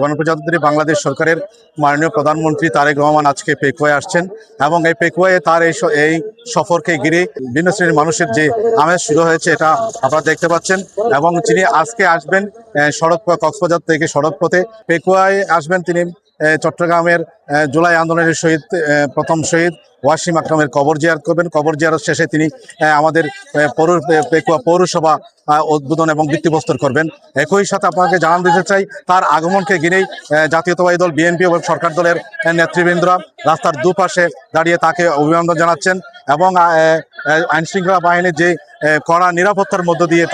গণপ্রজাতন্ত্রী বাংলাদেশ সরকারের মাননীয় প্রধানমন্ত্রী তারেক রহমান আজকে পেকুয়ায় আসছেন এবং এই পেকুয়ায় তার এই সফরকে ঘিরে বিভিন্ন শ্রেণীর মানুষের যে আমেজ শুরু হয়েছে এটা আপনারা দেখতে পাচ্ছেন। এবং তিনি আজকে আসবেন সড়ক কক্সবাজার থেকে সড়ক পথে পেকুয়ায় আসবেন। তিনি চট্টগ্রামের জুলাই আন্দোলনের শহীদ প্রথম শহীদ ওয়াসিম আকরামের কবর জিয়ারত করবেন। কবর জিয়ারত শেষে তিনি আমাদের পেকুয়া পৌরসভা উদ্বোধন এবং ভিত্তিপ্রস্তর করবেন। একই সাথে আপনাকে জানান দিতে চাই, তার আগমনকে ঘিরেই জাতীয়তাবাদী দল বিএনপি এবং সরকার দলের নেতৃবৃন্দরা রাস্তার দুপাশে দাঁড়িয়ে তাকে অভিনন্দন জানাচ্ছেন এবং আইনশৃঙ্খলা বাহিনীর যে কড়া নিরাপত্তার মধ্য দিয়ে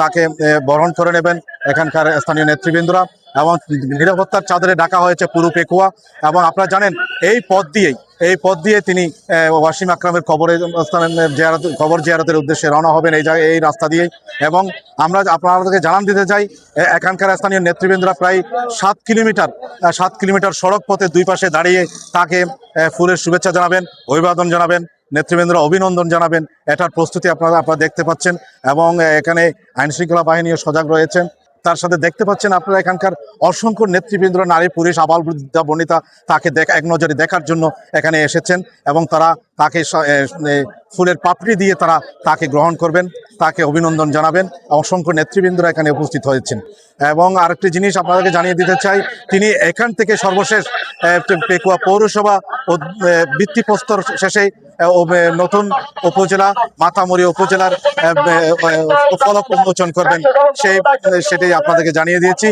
তাকে বরণ করে নেবেন এখানকার স্থানীয় নেতৃবৃন্দরা। এবং নিরাপত্তার চাদরে ডাকা হয়েছে পুরো পেকুয়া। এবং আপনারা জানেন এই পথ দিয়ে তিনি ওয়াসিম আকরামের কবর জিয়ারতের উদ্দেশ্যে রওনা হবেন এই রাস্তা দিয়েই। এবং আমরা আপনাদেরকে জানান দিতে চাই, এখানকার স্থানীয় নেতৃবৃন্দরা প্রায় 7 কিলোমিটার সড়ক পথে দুই পাশে দাঁড়িয়ে তাকে ফুলের শুভেচ্ছা জানাবেন, অভিবাদন জানাবেন, নেতৃবৃন্দরা অভিনন্দন জানাবেন। এটার প্রস্তুতি আপনারা দেখতে পাচ্ছেন। এবং এখানে আইনশৃঙ্খলা বাহিনীও সজাগ রয়েছেন। তার সাথে দেখতে পাচ্ছেন আপনারা এখানকার অসংখ্য নেতৃবৃন্দ, নারী পুরুষ, আবাল বৃদ্ধা বনিতা তাকে এক নজরে দেখার জন্য এখানে এসেছেন এবং তারা তাকে ফুলের পাপড়ি দিয়ে তাকে গ্রহণ করবেন, তাকে অভিনন্দন জানাবেন। অসংখ্য নেতৃবৃন্দরা এখানে উপস্থিত হয়েছেন। এবং আরেকটি জিনিস আপনাদেরকে জানিয়ে দিতে চাই, তিনি এখান থেকে সর্বশেষ পেকুয়া পৌরসভা ভিত্তিপ্রস্তর শেষে নতুন উপজেলা মাতামুরি উপজেলার ফলক উন্মোচন করবেন, সেটাই আপনাদেরকে জানিয়ে দিয়েছি।